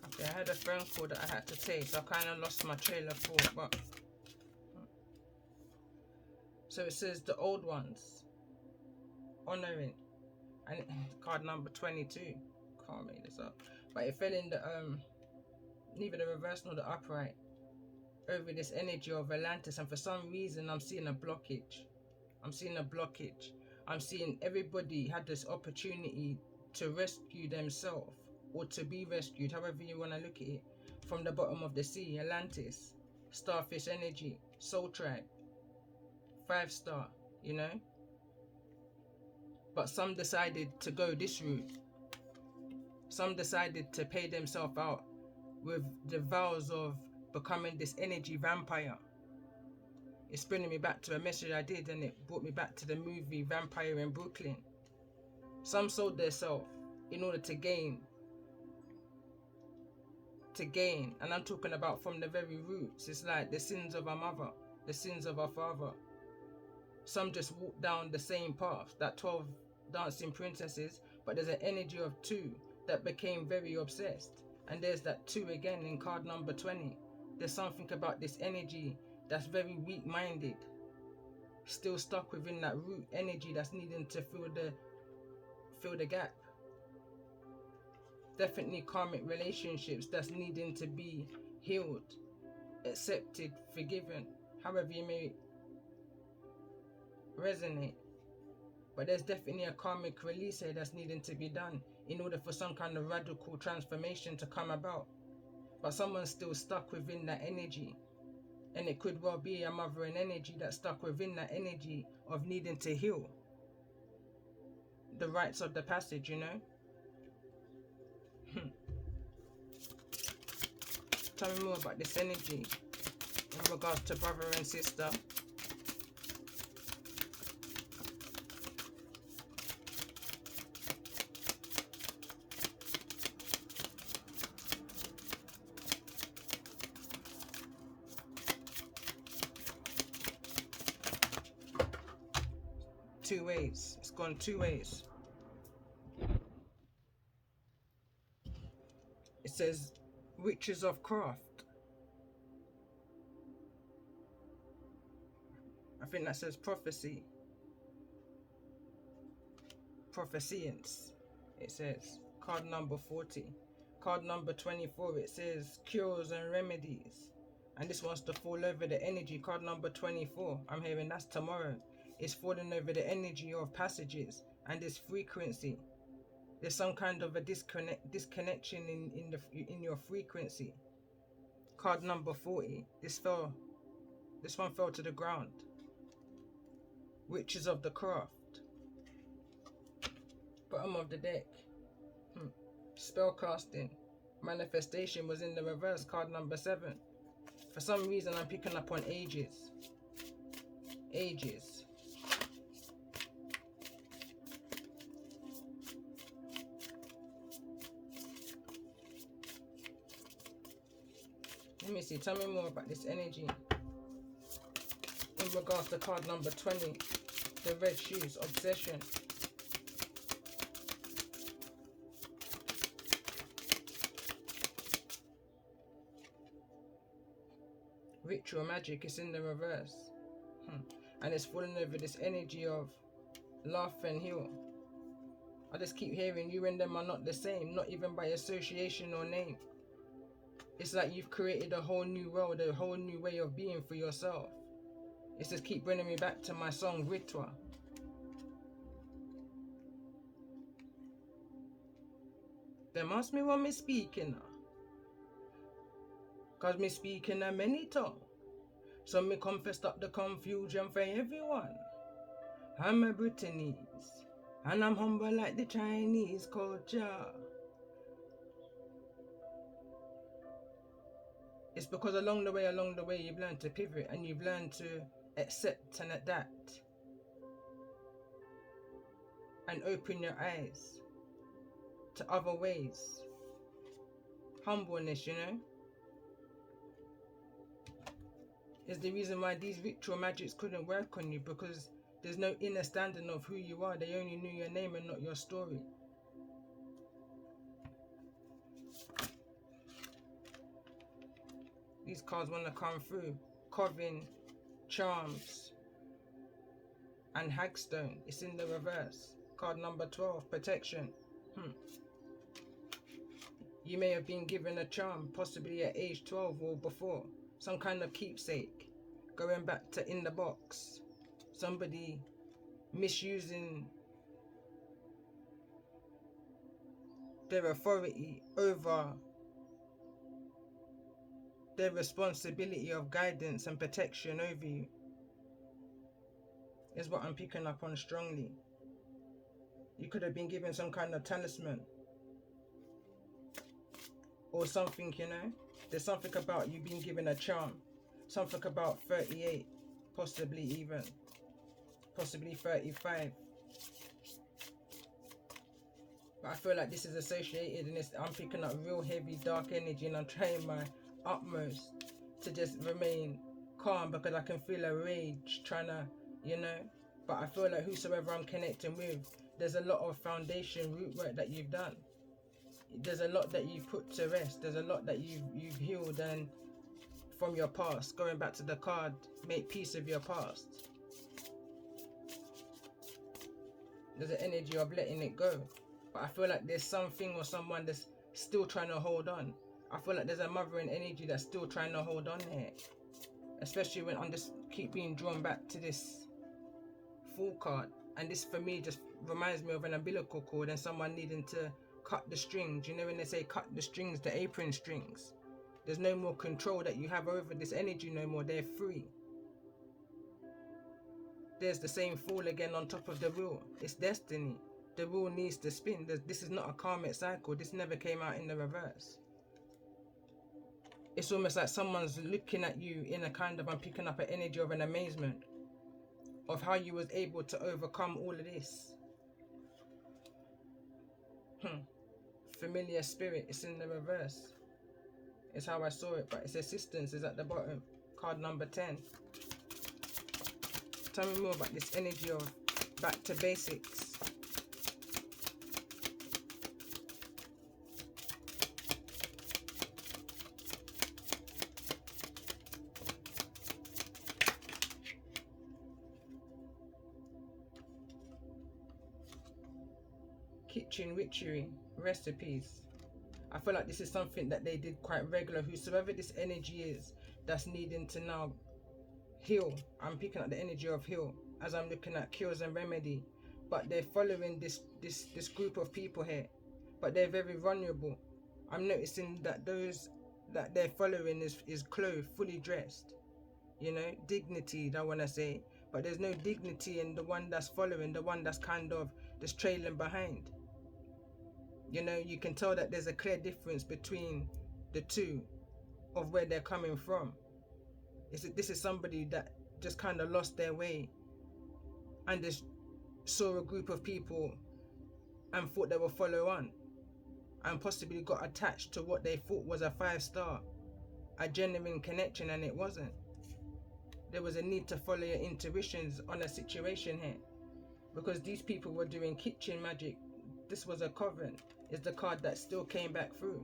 Okay, I had a phone call that I had to take, so I kind of lost my trail of thought, but... So it says the old ones, honoring, and card number 22, can't make this up, but it fell in the, neither the reverse nor the upright, over this energy of Atlantis, and for some reason I'm seeing a blockage. I'm seeing a blockage. I'm seeing everybody had this opportunity to rescue themselves, or to be rescued, however you want to look at it, from the bottom of the sea, Atlantis, starfish energy, soul tribe, 5-star, you know. But some decided to go this route. Some decided to pay themselves out with the vows of becoming this energy vampire. It's bringing me back to a message I did, and it brought me back to the movie Vampire in Brooklyn. Some sold their self in order to gain, and I'm talking about from the very roots. It's like the sins of our mother, the sins of our father. Some just walk down the same path, that 12 dancing princesses, but there's an energy of 2 that became very obsessed. And there's that 2 again in card number 20. There's something about this energy that's very weak-minded, still stuck within that root energy that's needing to fill the gap. Definitely karmic relationships that's needing to be healed, accepted, forgiven, however you may resonate. But there's definitely a karmic release here that's needing to be done in order for some kind of radical transformation to come about. But someone's still stuck within that energy. And it could well be a mothering energy that's stuck within that energy of needing to heal the rites of the passage, you know? Tell me more about this energy in regards to brother and sister. Two ways. It's gone 2 ways. It says witches of craft. I think that says prophecy. Prophesiance. It says card number 40. Card number 24, it says cures and remedies. And this wants to fall over the energy. Card number 24, I'm hearing that's tomorrow. It's falling over the energy of passages and this frequency. There's some kind of a disconnection in your frequency. Card number 40, this one fell to the ground. Witches of the craft. Bottom of the deck. Spell casting. Manifestation was in the reverse, card number 7. For some reason I'm picking up on ages. Ages. Let me see, tell me more about this energy. In regards to card number 20, the red shoes, obsession. Ritual magic is in the reverse. And it's falling over this energy of laugh and heal. I just keep hearing you and them are not the same, not even by association or name. It's like you've created a whole new world, a whole new way of being for yourself. It's just keep bringing me back to my song Ritual. Them ask me what me speaking of. Cause me speaking a many tongues. So me confess up the confusion for everyone. I'm a Britanese. And I'm humble like the Chinese culture. It's because along the way, you've learned to pivot and you've learned to accept and adapt. And open your eyes to other ways. Humbleness, you know, is the reason why these ritual magics couldn't work on you, because there's no understanding of who you are. They only knew your name and not your story. these cards want to come through. Coven, Charms, and Hagstone. It's in the reverse. Card number 12, Protection. You may have been given a charm, possibly at age 12 or before. Some kind of keepsake. Going back to in the box. Somebody misusing their authority over their responsibility of guidance and protection over you. Is what I'm picking up on strongly. You could have been given some kind of talisman. Or something, you know. There's something about you being given a charm. Something about 38. Possibly even. Possibly 35. But I feel like this is associated and I'm picking up real heavy dark energy, and I'm trying my utmost to just remain calm because I can feel a rage trying to, you know. But I feel like whosoever I'm connecting with, there's a lot of foundation root work that you've done. There's a lot that you've put to rest. There's a lot that you've healed and from your past. Going back to the card, make peace with your past. There's an energy of letting it go. But I feel like there's something or someone that's still trying to hold on. I feel like there's a mothering energy that's still trying to hold on here. Especially when I just keep being drawn back to this Fool card. And this for me just reminds me of an umbilical cord and someone needing to cut the strings. You know when they say cut the strings, the apron strings. There's no more control that you have over this energy no more. They're free. There's the same Fool again on top of the wheel. It's destiny. The wheel needs to spin. This is not a karmic cycle. This never came out in the reverse. It's almost like someone's looking at you in a kind of, I'm picking up an energy of an amazement of how you was able to overcome all of this. Familiar spirit, it's in the reverse. It's how I saw it, but its assistance is at the bottom. Card number 10. Tell me more about this energy of back to basics. Kitchen witchery, recipes. I feel like this is something that they did quite regular. Whosoever this energy is that's needing to now heal. I'm picking up the energy of heal as I'm looking at cures and remedy. But they're following this group of people here. But they're very vulnerable. I'm noticing that those that they're following is clothed, fully dressed. You know, dignity, I want to say. But there's no dignity in the one that's following, the one that's kind of just trailing behind. You know, you can tell that there's a clear difference between the two of where they're coming from. This is somebody that just kind of lost their way and just saw a group of people and thought they would follow on and possibly got attached to what they thought was a 5-star, a genuine connection, and it wasn't. There was a need to follow your intuitions on a situation here because these people were doing kitchen magic. This was a coven. It's the card that still came back through.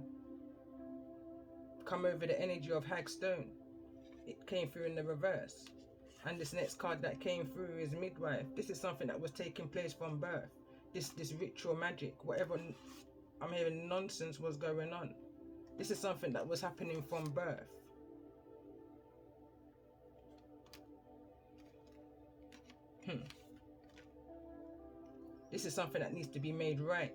Come over the energy of Hagstone. It came through in the reverse. And this next card that came through is Midwife. This is something that was taking place from birth. This ritual magic, whatever I'm hearing nonsense was going on. This is something that was happening from birth. This is something that needs to be made right.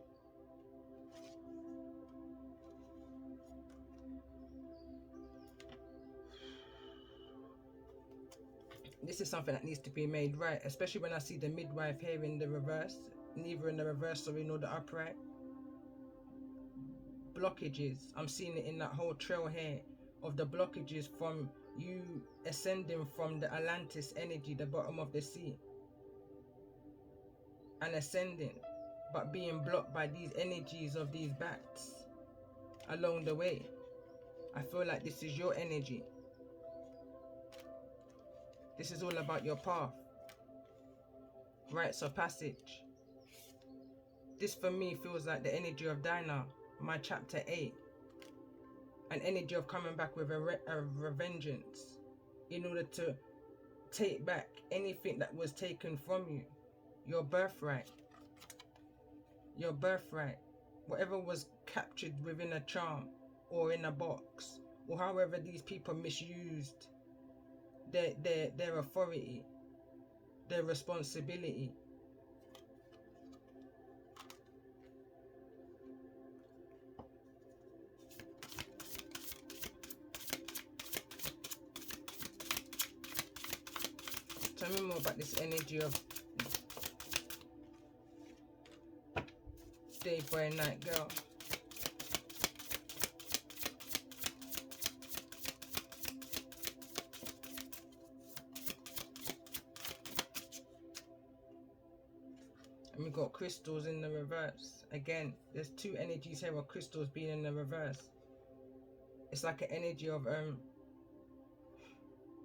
This is something that needs to be made right, especially when I see the midwife here in the reverse, neither in the reverse or in the upright. Blockages, I'm seeing it in that whole trail here of the blockages from you ascending from the Atlantis energy, the bottom of the sea, and ascending, but being blocked by these energies of these bats along the way. I feel like this is your energy. This is all about your path. Rites of passage. This for me feels like the energy of Dinah, my chapter 8. an energy of coming back with a revengeance in order to take back anything that was taken from you. Your birthright. Your birthright. Whatever was captured within a charm or in a box, or however these people misused their authority, their responsibility. Tell me more about this energy of day boy, night girl. And we got crystals in the reverse. Again, there's two energies here of crystals being in the reverse. It's like an energy of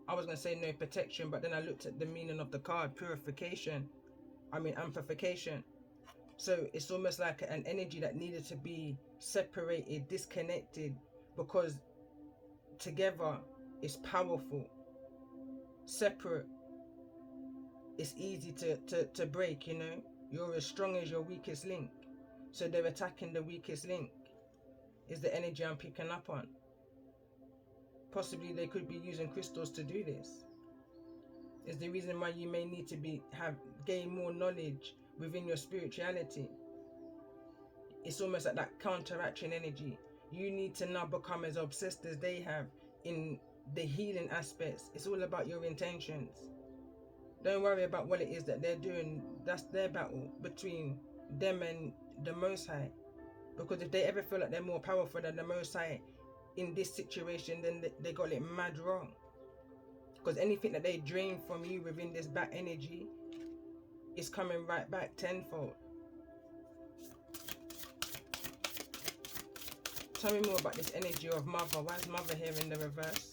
I was gonna say no protection, but then I looked at the meaning of the card, purification. Amplification. So it's almost like an energy that needed to be separated, disconnected, because together it's powerful. Separate, it's easy to break, you know. You're as strong as your weakest link. So they're attacking the weakest link, is the energy I'm picking up on. Possibly they could be using crystals to do this. Is the reason why you may need to gain more knowledge within your spirituality. It's almost like that counteraction energy. You need to now become as obsessed as they have in the healing aspects. It's all about your intentions. Don't worry about what it is that they're doing. That's their battle between them and the Most High. Because if they ever feel like they're more powerful than the Most High in this situation, then they got it mad wrong. Because anything that they drain from you within this back energy is coming right back tenfold. Tell me more about this energy of mother. Why is mother here in the reverse?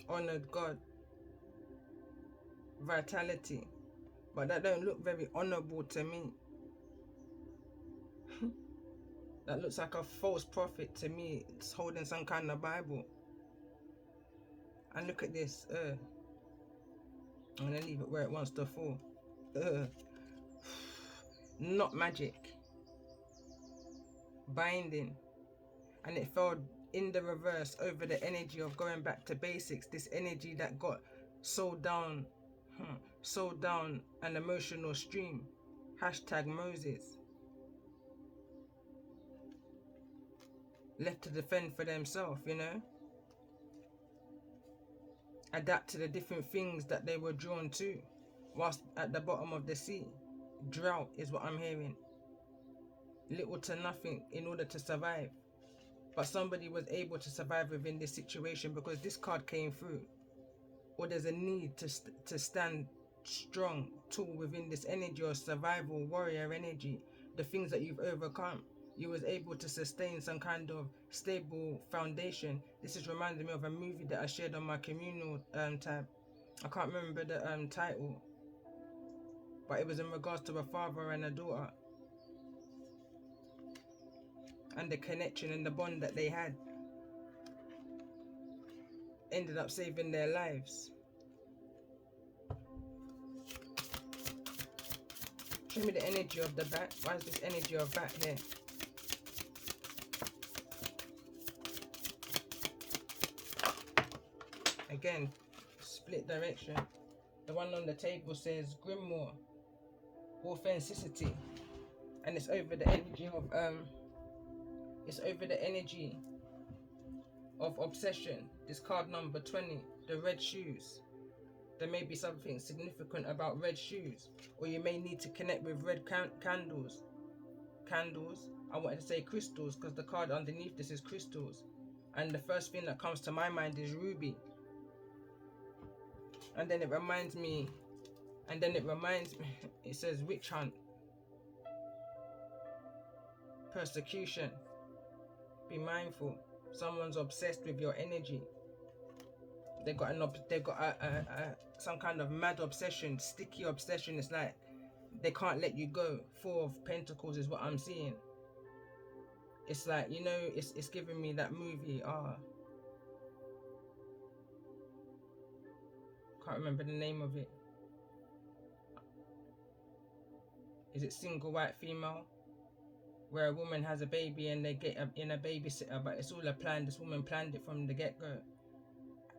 Honored God. Vitality. But that don't look very honorable to me. That looks like a false prophet to me. It's holding some kind of Bible. And look at this. I'm going to leave it where it wants to fall. Not magic. Binding. And it fell in the reverse over the energy of going back to basics. This energy that got sold down an emotional stream. Hashtag Moses. Left to defend for themselves, you know. Adapt to the different things that they were drawn to whilst at the bottom of the sea. Drought is what I'm hearing. Little to nothing in order to survive. But somebody was able to survive within this situation because this card came through. Or there's a need to stand strong, tall within this energy or survival warrior energy. The things that you've overcome. You was able to sustain some kind of stable foundation. This is reminding me of a movie that I shared on my communal tab. I can't remember the title. But it was in regards to a father and a daughter. And the connection and the bond that they had. Ended up saving their lives. Show me the energy of the bat. Why is this energy of bat here? Again, split direction. The one on the table says Grimoire, authenticity, and it's over the energy of obsession. This card number 20, the red shoes. There may be something significant about red shoes, or you may need to connect with red candles. Candles. I wanted to say crystals because the card underneath this is crystals, and the first thing that comes to my mind is ruby. And then it reminds me, it says witch hunt. persecution. Be mindful. Someone's obsessed with your energy. They've got some kind of mad obsession, sticky obsession. It's like they can't let you go. Four of Pentacles is what I'm seeing. It's like, you know, it's giving me that movie. Can't remember the name of it. Is it Single White Female? Where a woman has a baby and they get in a babysitter, but it's all a plan. This woman planned it from the get-go.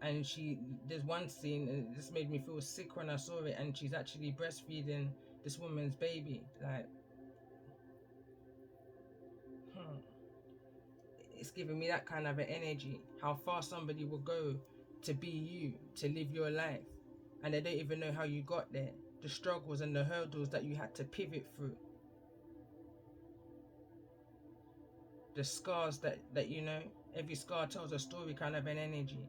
And there's one scene, and this made me feel sick when I saw it, and she's actually breastfeeding this woman's baby. Like, it's giving me that kind of an energy. How far somebody will go to be you, to live your life, and they don't even know how you got there. The struggles and the hurdles that you had to pivot through. The scars that you know, every scar tells a story, kind of an energy.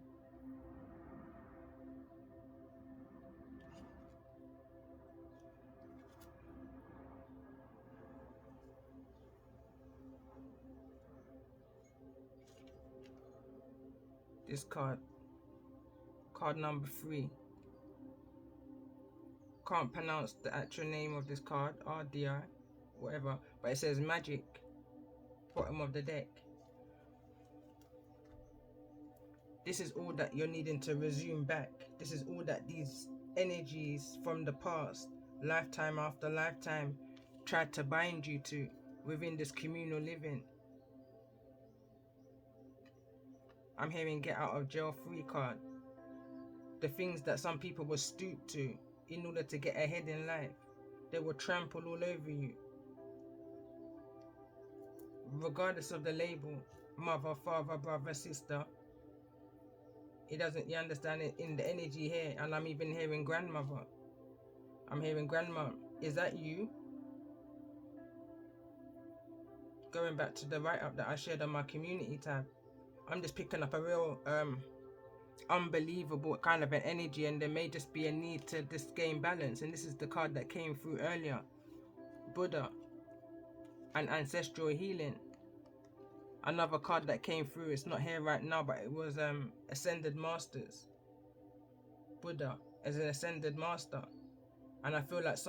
This card number 3. Can't pronounce the actual name of this card, RDI, whatever, but it says magic, bottom of the deck. This is all that you're needing to resume back. This is all that these energies from the past, lifetime after lifetime, tried to bind you to within this communal living. I'm hearing get out of jail free card. The things that some people will stoop to in order to get ahead in life, they will trample all over you. Regardless of the label, mother, father, brother, sister, you understand it in the energy here. And I'm even hearing grandmother. I'm hearing grandma. Is that you? Going back to the write-up that I shared on my community tab, I'm just picking up a real unbelievable kind of an energy, and there may just be a need to just gain balance. And this is the card that came through earlier, Buddha and ancestral healing. Another card that came through, it's not here right now, but it was ascended masters. Buddha as an ascended master. And I feel like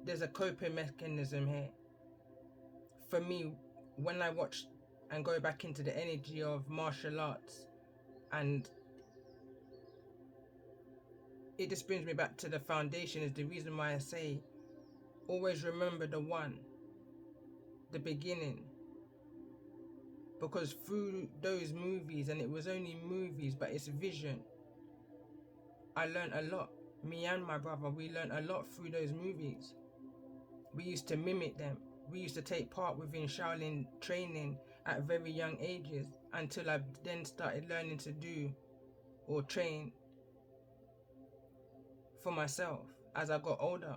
there's a coping mechanism here. For me, when I watch and go back into the energy of martial arts, and it just brings me back to the foundation, is the reason why I say always remember the one, the beginning. Because through those movies, and it was only movies, but it's vision, I learned a lot. Me and my brother, we learned a lot through those movies. We used to mimic them. We used to take part within Shaolin training at very young ages, until I then started learning to do or train for myself as I got older.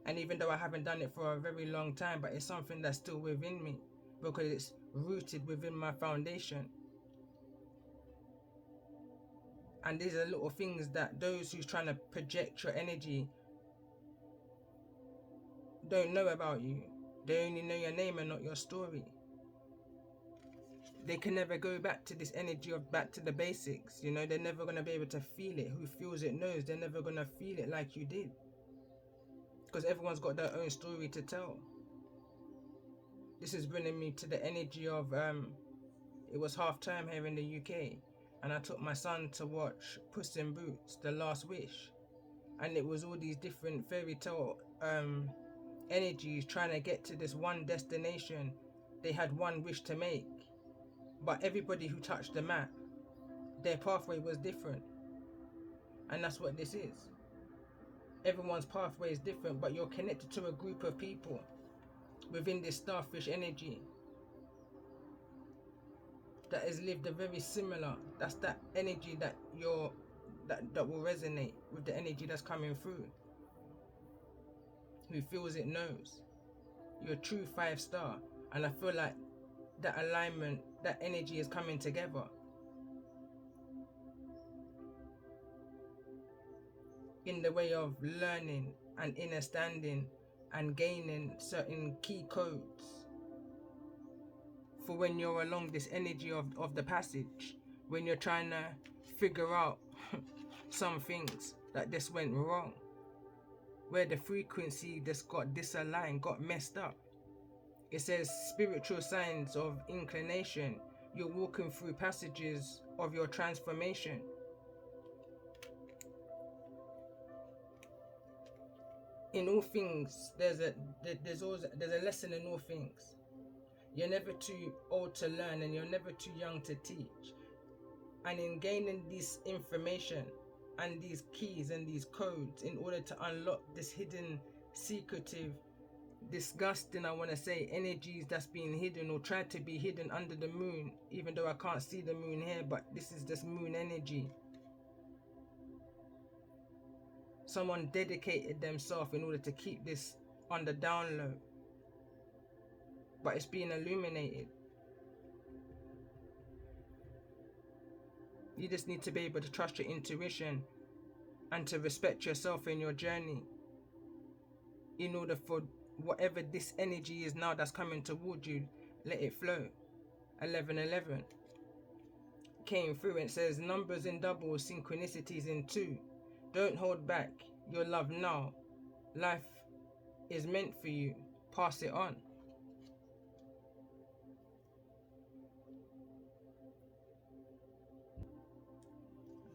And even though I haven't done it for a very long time, but it's something that's still within me, because it's rooted within my foundation. And these are little things that those who's trying to project your energy don't know about you. They only know your name and not your story. They can never go back to this energy of back to the basics. You know, they're never going to be able to feel it. Who feels it knows. They're never going to feel it like you did. Because everyone's got their own story to tell. This is bringing me to the energy of, it was half term here in the UK. And I took my son to watch Puss in Boots, The Last Wish. And it was all these different fairy tale energies trying to get to this one destination. They had one wish to make. But everybody who touched the map, their pathway was different. And that's what this is. Everyone's pathway is different, but you're connected to a group of people within this starfish energy that has lived a very similar. That's that energy that that will resonate with the energy that's coming through. Who feels it knows. You're a true 5-star, and I feel like that alignment, that energy is coming together. In the way of learning and understanding and gaining certain key codes for when you're along this energy of the passage, when you're trying to figure out some things that just went wrong, where the frequency just got disaligned, got messed up. It says spiritual signs of inclination. You're walking through passages of your transformation. In all things, there's a lesson in all things. You're never too old to learn, and you're never too young to teach. And in gaining this information and these keys and these codes in order to unlock this hidden, secretive, disgusting, I want to say, energies that's being hidden or tried to be hidden under the moon, even though I can't see the moon here, but this is just moon energy. Someone dedicated themselves in order to keep this on the down low, but it's being illuminated. You just need to be able to trust your intuition and to respect yourself in your journey in order for whatever this energy is now that's coming toward you, let it flow. 1111 came through and says numbers in doubles, synchronicities in two. Don't hold back your love now. Life is meant for you. Pass it on.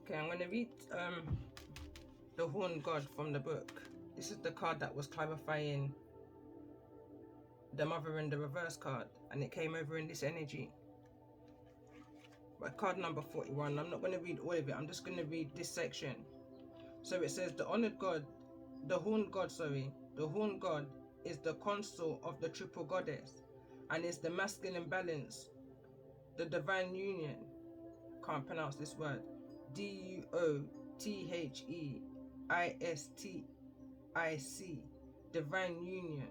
Okay, I'm going to read the Horn God from the book. This is the card that was clarifying the Mother in the reverse card, and it came over in this energy. But card number 41, I'm not going to read all of it, I'm just going to read this section. So it says, the Horn God is the consort of the triple goddess, and is the masculine balance, the divine union. Can't pronounce this word. DUOTHEISTIC, divine union.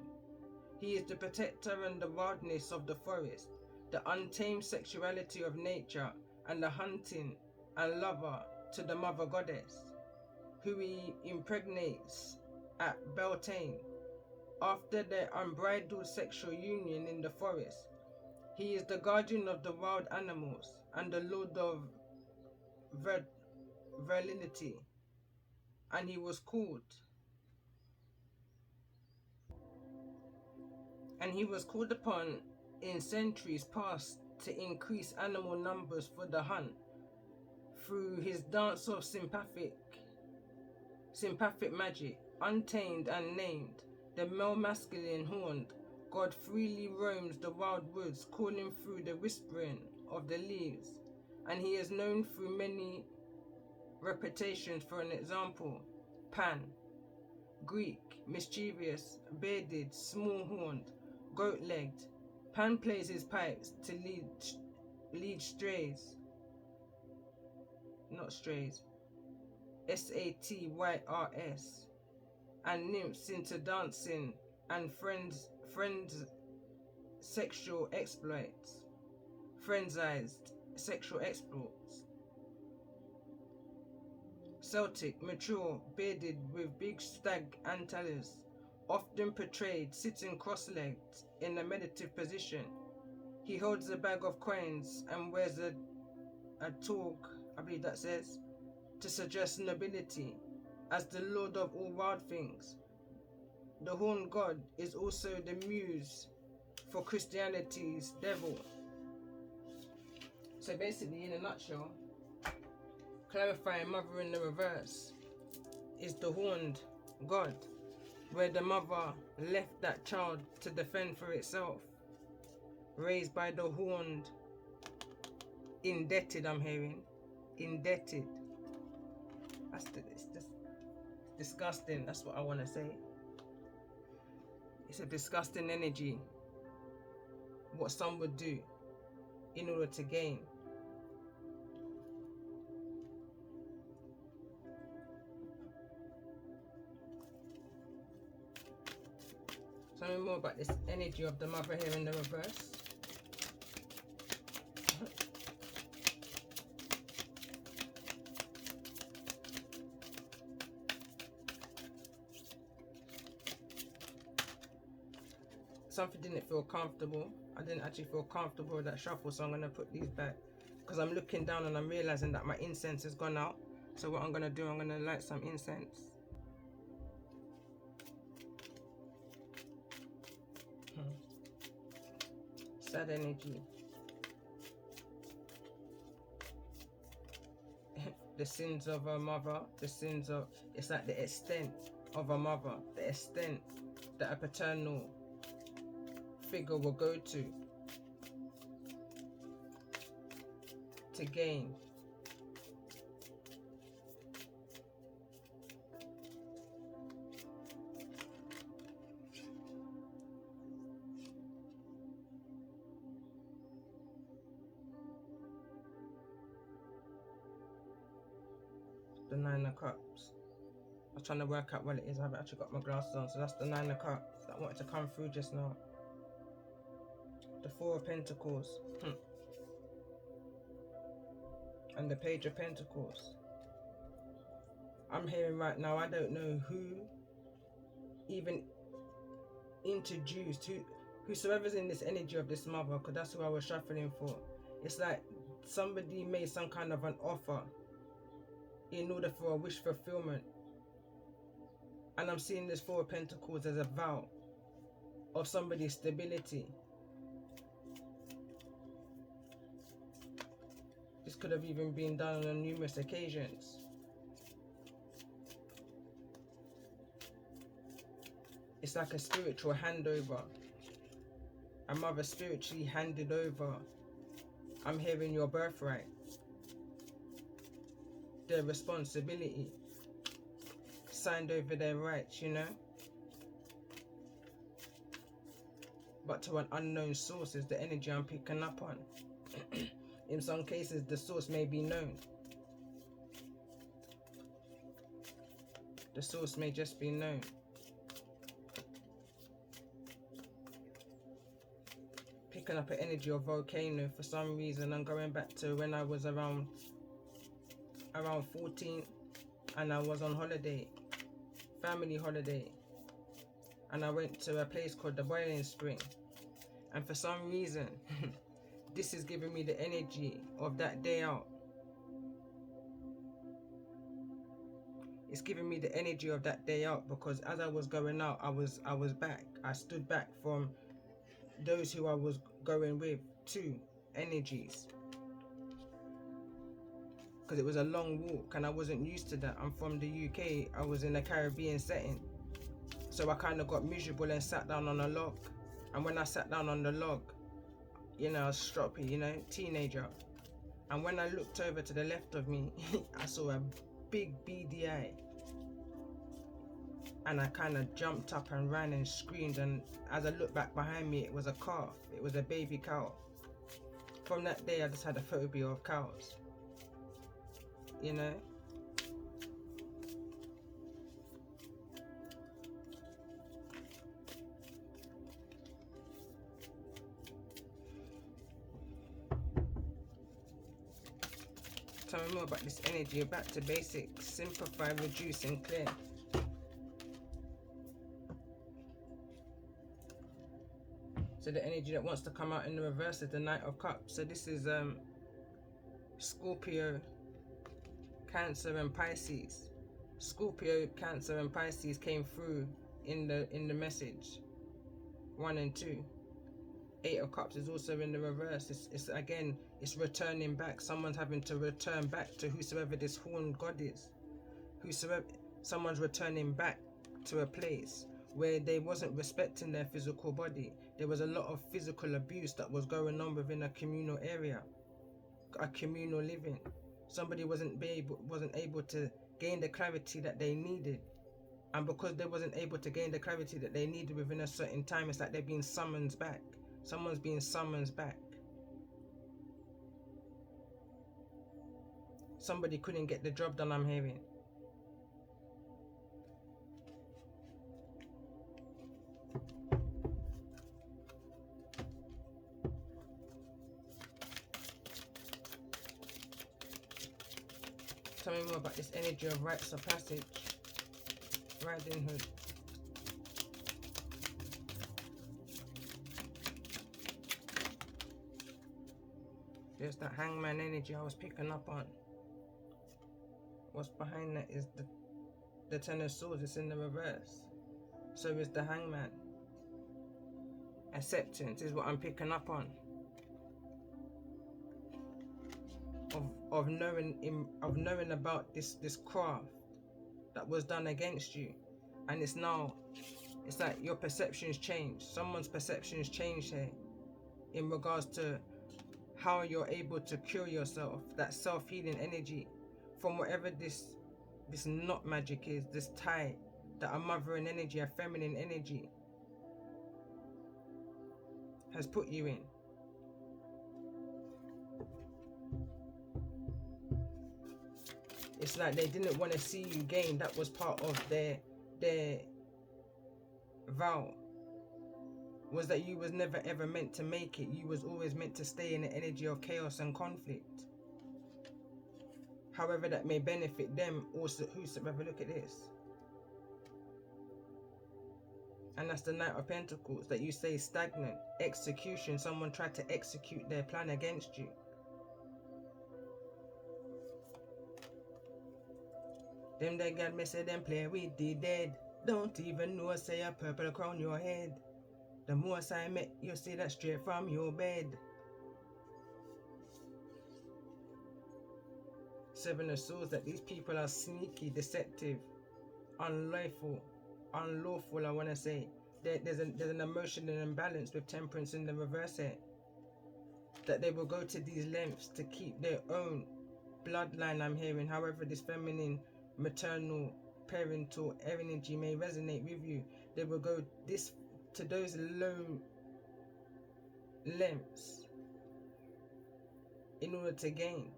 He is the protector and the wildness of the forest, the untamed sexuality of nature, and the hunting and lover to the mother goddess, who he impregnates at Beltane. After their unbridled sexual union in the forest, he is the guardian of the wild animals and the lord of virility, and he was called upon in centuries past to increase animal numbers for the hunt through his dance of sympathic magic. Untamed and named, the male masculine horned god freely roams the wild woods, calling through the whispering of the leaves, and he is known through many reputations. For an example, Pan, Greek, mischievous, bearded, small-horned, goat-legged. Pan plays his pipes to lead strays, not strays, SATYRS, and nymphs into dancing and friends sexual exploits, frenzied sexual exploits. Celtic, mature, bearded with big stag antlers, often portrayed sitting cross-legged in a meditative position. He holds a bag of coins and wears a toque, I believe that says, to suggest nobility. As the lord of all wild things, the horn god is also the muse for Christianity's devil. So basically, in a nutshell, clarifying mother in the reverse is the horned god, where the mother left that child to defend for itself, raised by the horned, indebted, I'm hearing, indebted. It's just disgusting, that's what I want to say. It's a disgusting energy, what some would do in order to gain. Tell me more about this energy of the mother here in the reverse. something didn't feel comfortable. I didn't actually feel comfortable with that shuffle, so I'm going to put these back. Because I'm looking down and I'm realizing that my incense has gone out. So what I'm going to do, I'm going to light some incense. Sad energy. The sins of a mother, the sins of, it's like the extent of a mother, the extent that a paternal figure will go to gain. The Nine of Cups. I was trying to work out what it is. I haven't actually got my glasses on, so that's the Nine of Cups that wanted to come through just now. The Four of Pentacles. And the Page of Pentacles. I'm hearing right now, I don't know who even introduced, whosoever's in this energy of this mother, because that's who I was shuffling for. It's like somebody made some kind of an offer in order for a wish fulfillment. And I'm seeing this Four of Pentacles as a vow of somebody's stability. This could have even been done on numerous occasions. It's like a spiritual handover. A mother spiritually handed over. I'm hearing your birthright. Their responsibility. Signed over their rights, you know. But to an unknown source is the energy I'm picking up on. In some cases, the source may be known. The source may just be known. Picking up an energy of volcano for some reason. I'm going back to when I was around 14 and I was on holiday, family holiday, and I went to a place called the Boiling Spring, and for some reason this is giving me the energy of that day out. It's giving me the energy of that day out, because as I was going out, I was back. I stood back from those who I was going with, two energies, because it was a long walk and I wasn't used to that. I'm from the UK. I was in a Caribbean setting, so I kind of got miserable and sat down on a log. And when I sat down on the log, you know, I was stroppy, you know, teenager. And when I looked over to the left of me, I saw a big beady eye. And I kind of jumped up and ran and screamed. And as I looked back behind me, it was a calf. It was a baby cow. From that day, I just had a phobia of cows. You know? Tell me more about this energy. Back to basics. Simplify, reduce, and clear. So the energy that wants to come out in the reverse is the Knight of Cups. So this is Scorpio, Cancer, and Pisces. Scorpio, Cancer, and Pisces came through in the message. 1 and 2. 8 of Cups is also in the reverse. It's again, it's returning back. Someone's having to return back to whosoever this horned god is. Someone's returning back to a place where they wasn't respecting their physical body. There was a lot of physical abuse that was going on within a communal area, a communal living. Somebody wasn't able to gain the clarity that they needed. And because they wasn't able to gain the clarity that they needed within a certain time, it's like they're being summoned back. Someone's being summoned back. Somebody couldn't get the job done, I'm hearing. Tell me more about this energy of rites of passage. Riding Hood. There's that hangman energy I was picking up on. What's behind that is the Ten of Swords. It's in the reverse. So is the hangman. Acceptance is what I'm picking up on. Of knowing about this craft that was done against you, and it's like your perceptions change. Someone's perceptions change here in regards to how you're able to cure yourself, that self-healing energy from whatever this not magic is, this tie that a mothering energy, a feminine energy has put you in. It's like they didn't want to see you gain. That was part of their vow, was that you was never ever meant to make it. You was always meant to stay in the energy of chaos and conflict. However that may benefit them, also whosoever. Look at this. And that's the Knight of Pentacles, that you say stagnant, execution. Someone tried to execute their plan against you. Them that got me say them play with the dead. Don't even know say a purple crown your head. The most I met you see that straight from your bed. Seven of Swords, that these people are sneaky, deceptive, unlawful, I want to say. There's an emotional imbalance with Temperance in the reverse here. That they will go to these lengths to keep their own bloodline, I'm hearing. However this feminine, maternal, parental energy may resonate with you, they will go to those low lengths in order to gain.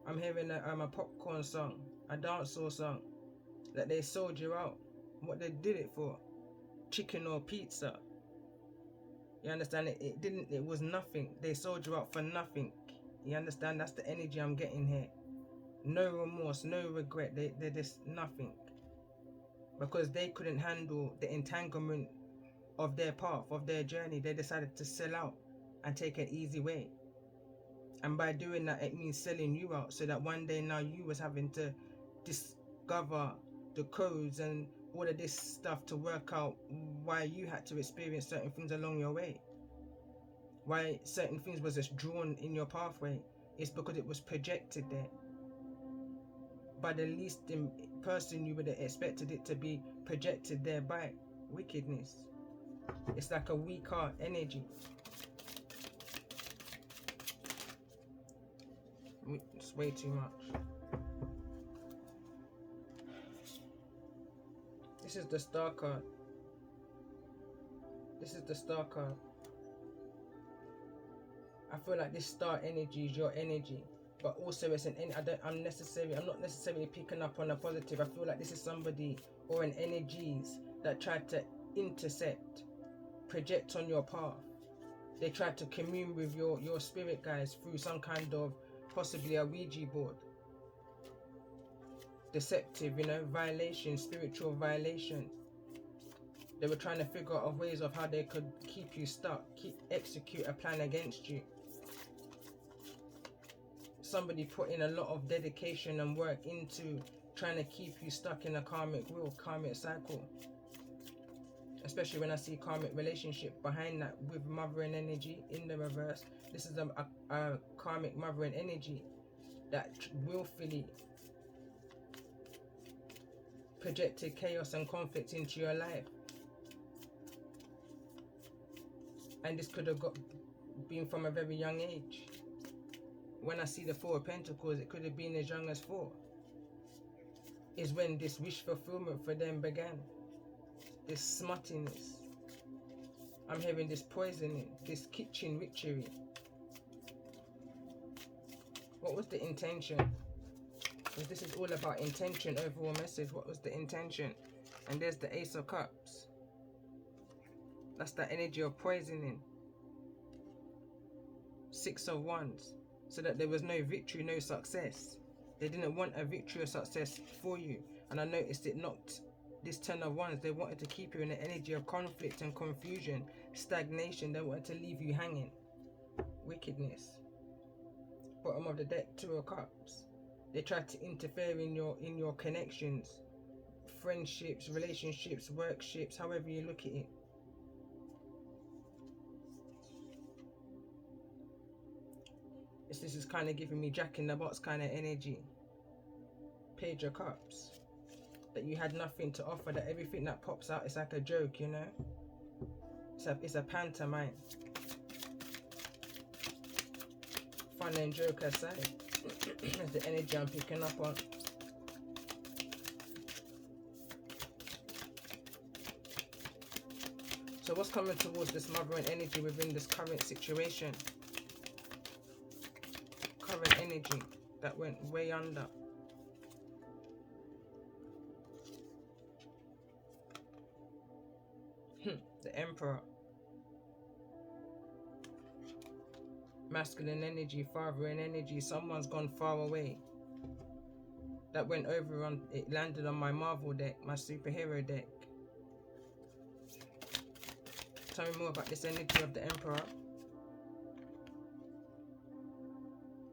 I'm hearing a popcorn song, a dancehall song, that they sold you out. What they did it for? Chicken or pizza? You understand? It was nothing. They sold you out for nothing. You understand? That's the energy I'm getting here. No remorse, no regret. They're just nothing. Because they couldn't handle the entanglement of their path, of their journey. They decided to sell out and take an easy way. And by doing that, it means selling you out, so that one day now you was having to discover the codes and all of this stuff to work out why you had to experience certain things along your way. Why certain things was just drawn in your pathway. It's because it was projected there. By the least person you would have expected it to be projected there by. Wickedness. It's like a weak heart energy. It's way too much. This is the Star card. This is the Star card. I feel like this star energy is your energy, but also it's an. I'm not necessarily picking up on a positive. I feel like this is somebody or an energies that tried to intercept, project on your path. They tried to commune with your spirit guides through some kind of, possibly a Ouija board. Deceptive, violation, spiritual violation. They were trying to figure out ways of how they could keep you stuck, execute a plan against you. Somebody put in a lot of dedication and work into trying to keep you stuck in a karmic wheel, karmic cycle. Especially when I see karmic relationship behind that with mothering energy in the reverse. This is a karmic mothering energy that willfully projected chaos and conflict into your life. And this could have been from a very young age. When I see the Four of Pentacles, it could have been as young as 4. Is when this wish fulfillment for them began. This smuttiness. I'm hearing this poisoning, this kitchen witchery. What was the intention? Because this is all about intention, overall message. What was the intention? And there's the Ace of Cups. That's the energy of poisoning. 6 of Wands. So that there was no victory, no success. They didn't want a victory or success for you. And I noticed it knocked this 10 of Wands. They wanted to keep you in the energy of conflict and confusion, stagnation. They wanted to leave you hanging. wickedness. Bottom of the deck, Two of Cups. They try to interfere in your connections, friendships, relationships, workships, however you look at it. This is kind of giving me Jack in the Box kind of energy. Page of Cups. That you had nothing to offer, that everything that pops out is like a joke, you know? It's a pantomime. Fun and joke aside. That's the energy I'm picking up on. So what's coming towards this mothering energy within this current situation? Current energy that went way under. The Emperor. Masculine energy, fathering energy. Someone's gone far away. That went over on, it landed on my Marvel deck, my superhero deck. Tell me more about this energy of the Emperor.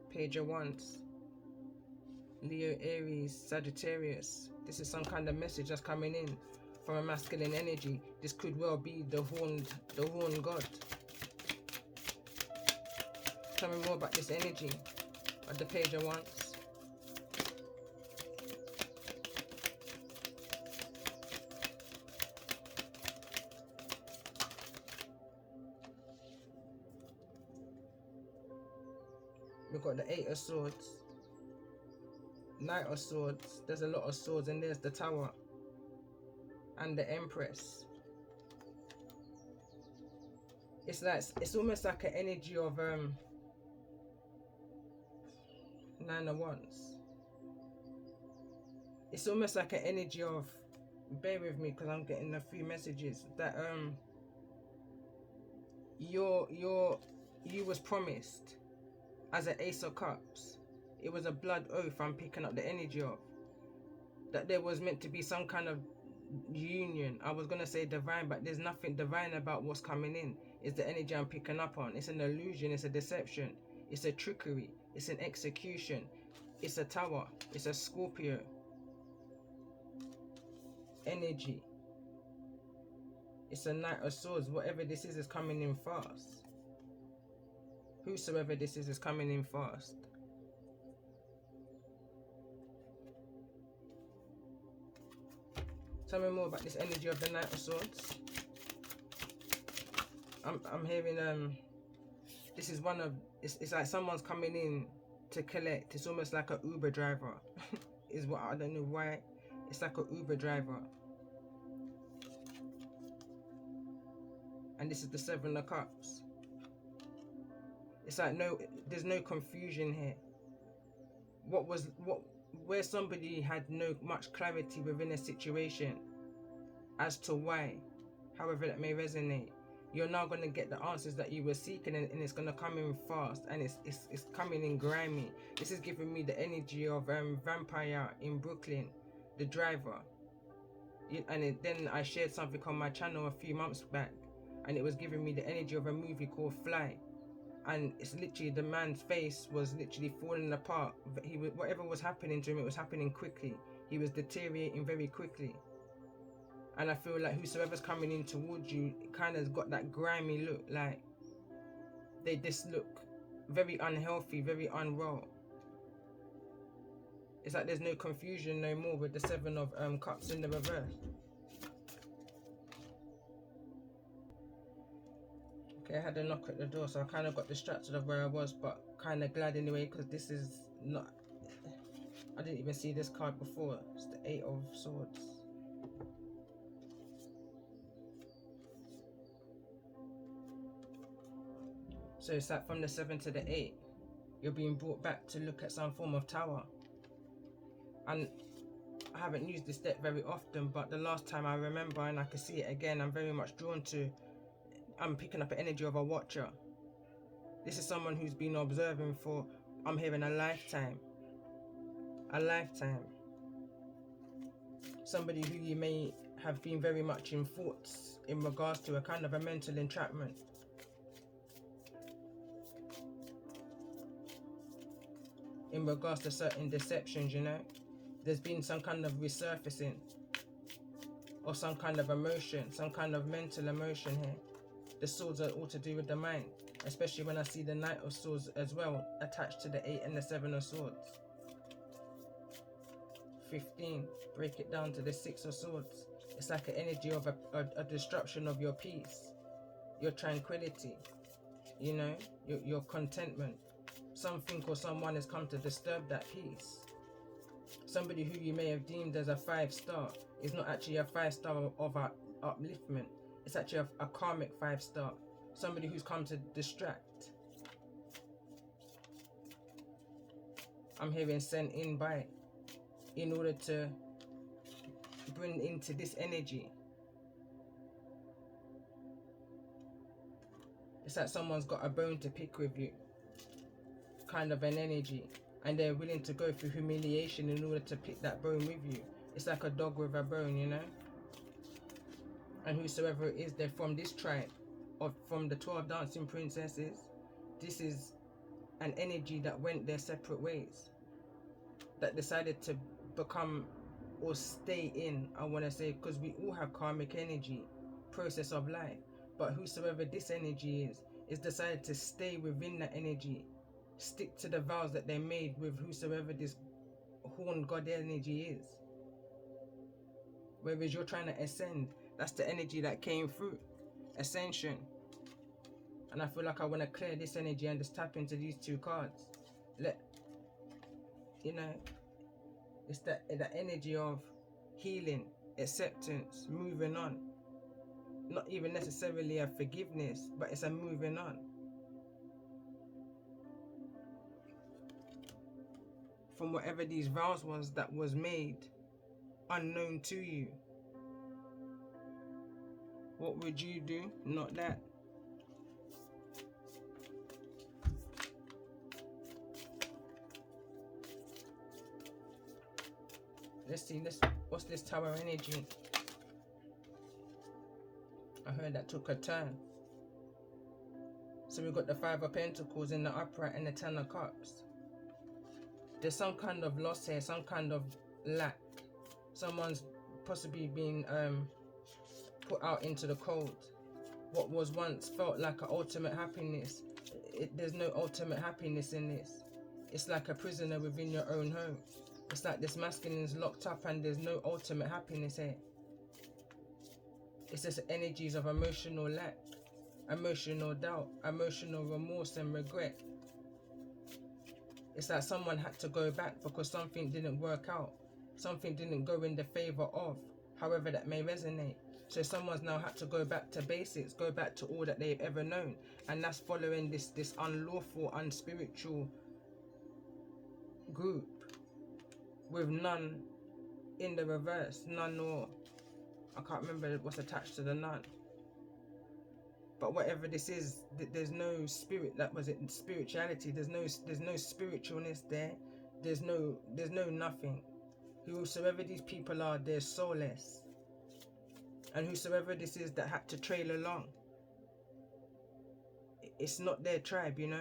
Page of Wands. Leo, Aries, Sagittarius. This is some kind of message that's coming in from a masculine energy. This could well be the horned god. Tell me more about this energy of the Page of Wands. We've got the Eight of Swords, Knight of Swords. There's a lot of swords, and there's the Tower and the Empress. It's almost like an energy of Nine of Wands. It's almost like an energy of, bear with me because I'm getting a few messages that you was promised as an Ace of Cups. It was a blood oath I'm picking up the energy of. That there was meant to be some kind of union. I was gonna say divine, but there's nothing divine about what's coming in. It's the energy I'm picking up on. It's an illusion, it's a deception, it's a trickery, it's an execution, it's a Tower, it's a Scorpio energy. It's a Knight of Swords. Whatever this is coming in fast. Whosoever this is coming in fast. Tell me more about this energy of the Knight of Swords. I'm hearing this is one of, it's like someone's coming in to collect. It's almost like an Uber driver. Is what, I don't know why. It's like an Uber driver. And this is the Seven of Cups. It's like there's no confusion here. Where somebody had no much clarity within a situation as to why, however that may resonate, you're now going to get the answers that you were seeking, and it's going to come in fast, and it's coming in grimy. This is giving me the energy of Vampire in Brooklyn, the driver. And then I shared something on my channel a few months back, and it was giving me the energy of a movie called Fly. And it's literally, the man's face was literally falling apart. Whatever was happening to him, it was happening quickly. He was deteriorating very quickly. And I feel like whosoever's coming in towards you kind of got that grimy look, like they just look very unhealthy, very unwell. It's like there's no confusion no more with the Seven of Cups in the reverse. Okay, I had a knock at the door, so I kind of got distracted of where I was, but kind of glad anyway, because this is not, I didn't even see this card before. It's the Eight of Swords. So it's like from the 7 to the 8, you're being brought back to look at some form of tower. And I haven't used this deck very often, but the last time I remember, and I can see it again, I'm very much drawn to, I'm picking up an energy of a watcher. This is someone who's been observing for, I'm hearing, a lifetime. A lifetime. Somebody who you may have been very much in thoughts in regards to a kind of a mental entrapment. in regards to certain deceptions, you know. There's been some kind of resurfacing or some kind of emotion, some kind of mental emotion here. The swords are all to do with the mind, especially when I see the Knight of Swords as well attached to the 8 and the 7 of Swords. 15, break it down to the 6 of Swords. It's like an energy of a disruption of your peace, your tranquility, you know, your contentment. Something or someone has come to disturb that peace. Somebody who you may have deemed as a 5-star is not actually a 5-star of upliftment. It's actually a karmic 5-star. Somebody who's come to distract. I'm hearing sent in by, in order to bring into this energy. It's like someone's got a bone to pick with you, kind of an energy, and they're willing to go through humiliation in order to pick that bone with you. It's like a dog with a bone, you know. And whosoever it is, they're from this tribe, or from the 12 dancing princesses. This is an energy that went their separate ways, that decided to become or stay in, I want to say, because we all have karmic energy, process of life. But whosoever this energy is decided to stay within that energy, stick to the vows that they made with whosoever this horn god energy is. Whereas you're trying to ascend, that's the energy that came through, ascension. And I feel like I want to clear this energy and just tap into these 2 cards. You know, it's that energy of healing, acceptance, moving on. Not even necessarily a forgiveness, but it's a moving on. From whatever these vows was that was made unknown to you. What would you do? Not that. Let's see, what's this Tower energy? I heard that took a turn. So we've got the 5 of Pentacles in the upright and the 10 of Cups. There's some kind of loss here, some kind of lack. Someone's possibly been put out into the cold. What was once felt like an ultimate happiness, there's no ultimate happiness in this. It's like a prisoner within your own home. It's like this masculine is locked up and there's no ultimate happiness here. It's just energies of emotional lack, emotional doubt, emotional remorse and regret. It's like someone had to go back because something didn't work out. Something didn't go in the favor of, however that may resonate. So someone's now had to go back to basics, go back to all that they've ever known. And that's following this unlawful, unspiritual group with none in the reverse, none, or I can't remember what's attached to the none. But whatever this is, there's no spirit. That was it. Spirituality. There's no spiritualness there. There's no nothing. Whosoever these people are, they're soulless. And whosoever this is that had to trail along, it's not their tribe, you know.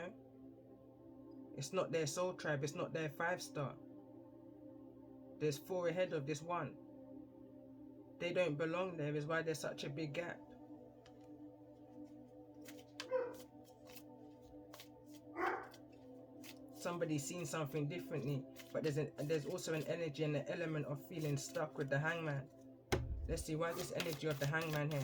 It's not their soul tribe. It's not their 5-star. There's 4 ahead of this 1. They don't belong there. Is why there's such a big gap. Somebody's seen something differently, but there's also an energy and an element of feeling stuck with the Hangman. Let's see, why is this energy of the Hangman here?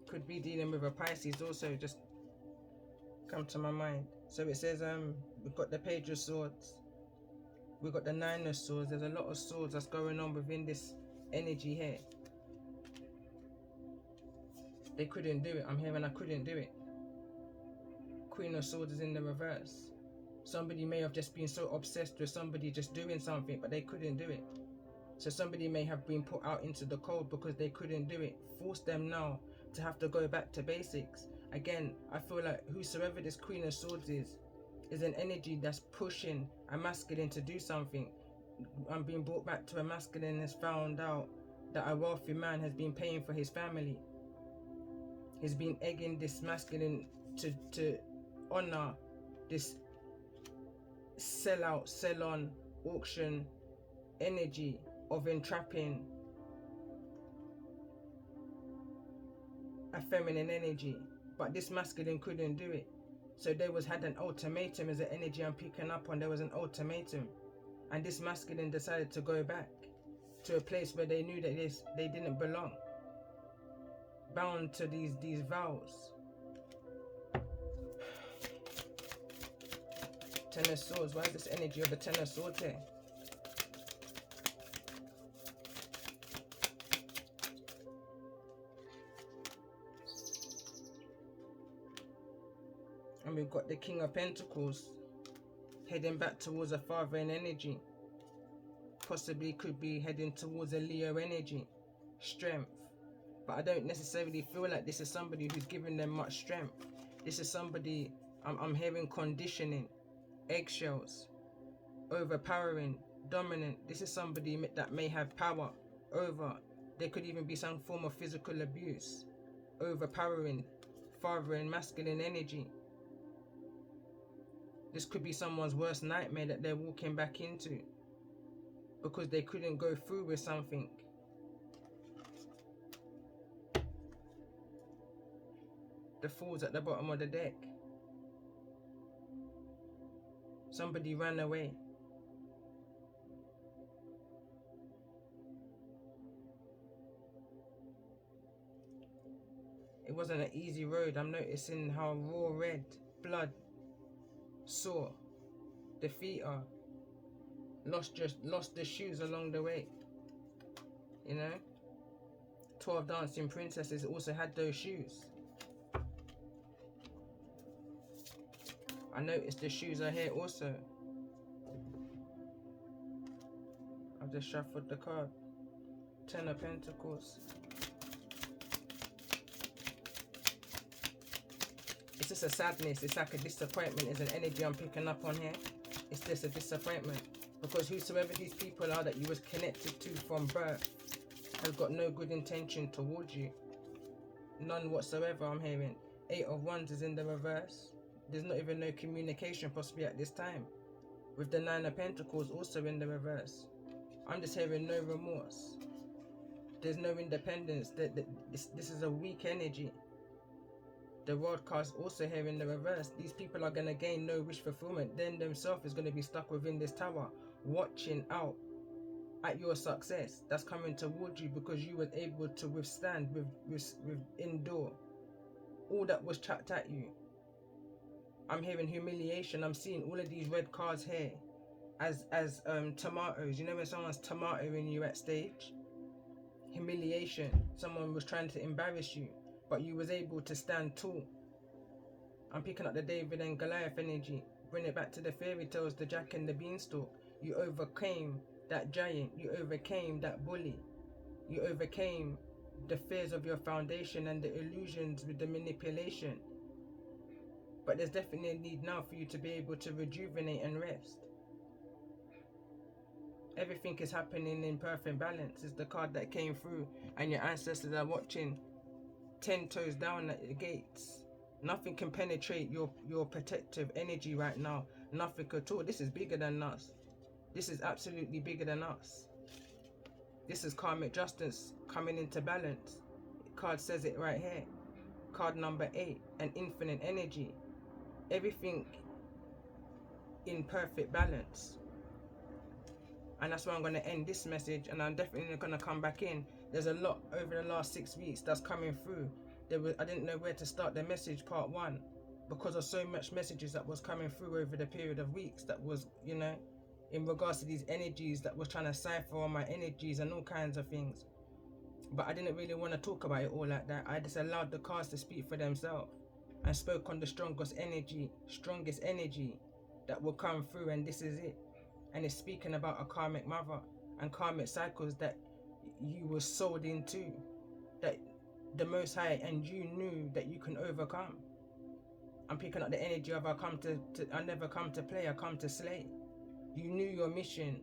Could be dealing with a Pisces also, just come to my mind. So it says we've got the Page of Swords. We've got the 9 of Swords. There's a lot of swords that's going on within this energy here. They couldn't do it. I'm hearing I couldn't do it. Queen of Swords is in the reverse. Somebody may have just been so obsessed with somebody just doing something, but they couldn't do it. So somebody may have been put out into the cold because they couldn't do it. Force them now to have to go back to basics. Again, I feel like whosoever this Queen of Swords is an energy that's pushing a masculine to do something. I'm being brought back to a masculine has found out that a wealthy man has been paying for his family. He's been egging this masculine to honor this sell out, sell on, auction energy of entrapping a feminine energy. But this masculine couldn't do it. So there had an ultimatum as an energy I'm picking up on. There was an ultimatum. And this masculine decided to go back to a place where they knew that they didn't belong. Bound to these vows. Ten of Swords. Why is this energy of the Ten of Swords here? And we've got the King of Pentacles heading back towards a father energy. Possibly could be heading towards a Leo energy. Strength. But I don't necessarily feel like this is somebody who's giving them much strength. This is somebody, I'm hearing conditioning, eggshells, overpowering, dominant. This is somebody that may have power over. There could even be some form of physical abuse. Overpowering, fathering, masculine energy. This could be someone's worst nightmare that they're walking back into because they couldn't go through with something. The Fool's at the bottom of the deck. Somebody ran away. It wasn't an easy road. I'm noticing how raw red, blood, sore, the feet are. Lost the shoes along the way. You know? 12 dancing princesses also had those shoes. I noticed the shoes are here also. I've just shuffled the card. Ten of Pentacles. It's just a sadness. It's like a disappointment. Is an energy I'm picking up on here. It's just a disappointment. Because whosoever these people are that you was connected to from birth has got no good intention towards you. None whatsoever, I'm hearing. 8 of Wands is in the reverse. There's not even no communication possibly at this time. With the 9 of Pentacles also in the reverse. I'm just hearing no remorse. There's no independence. This is a weak energy. The World card's also here in the reverse. These people are going to gain no wish fulfillment. Then themselves is going to be stuck within this tower, watching out at your success that's coming towards you because you were able to withstand with endure all that was chucked at you. I'm hearing humiliation. I'm seeing all of these red cards here as tomatoes. You know when someone's tomatoing you at stage? Humiliation. Someone was trying to embarrass you, but you was able to stand tall. I'm picking up the David and Goliath energy. Bring it back to the fairy tales, the Jack and the Beanstalk. You overcame that giant. You overcame that bully. You overcame the fears of your foundation and the illusions with the manipulation. But there's definitely a need now for you to be able to rejuvenate and rest. Everything is happening in perfect balance. Is the card that came through, and your ancestors are watching 10 toes down at the gates. Nothing can penetrate your protective energy right now. Nothing at all. This is bigger than us. This is absolutely bigger than us. This is karmic justice coming into balance. The card says it right here. Card number 8, an infinite energy. Everything in perfect balance. And that's why I'm going to end this message, and I'm definitely going to come back in. There's a lot over the last 6 weeks that's coming through. I didn't know where to start the message part 1 because of so much messages that was coming through over the period of weeks that was, you know, in regards to these energies that was trying to cipher all my energies and all kinds of things. But I didn't really want to talk about it all like that. I just allowed the cards to speak for themselves and spoke on the strongest energy that will come through, and this is it. And it's speaking about a karmic mother and karmic cycles that you were sold into, that the Most High and you knew that you can overcome. I'm picking up the energy of I never come to play, I come to slay. You knew your mission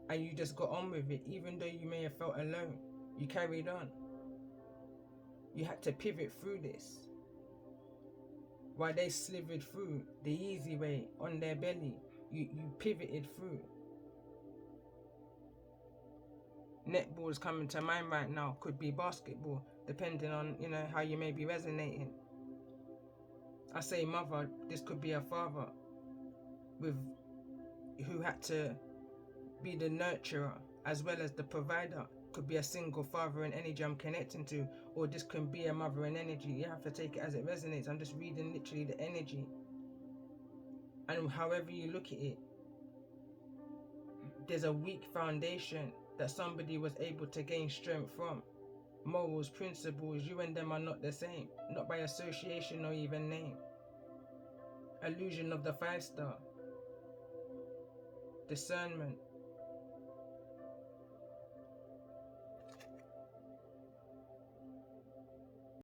and you just got on with it, even though you may have felt alone. You carried on. You had to pivot through this. While they slithered through the easy way on their belly, you pivoted through. Netball is coming to mind right now. Could be basketball, depending on, you know, how you may be resonating. I say mother, this could be a father with who had to be the nurturer as well as the provider. Could be a single father in energy I'm connecting to, or this can be a mother in energy. You have to take it as it resonates. I'm just reading literally the energy, and however you look at it, there's a weak foundation that somebody was able to gain strength from. Morals, principles, you and them are not the same, not by association or even name. Illusion of the 5-star. Discernment,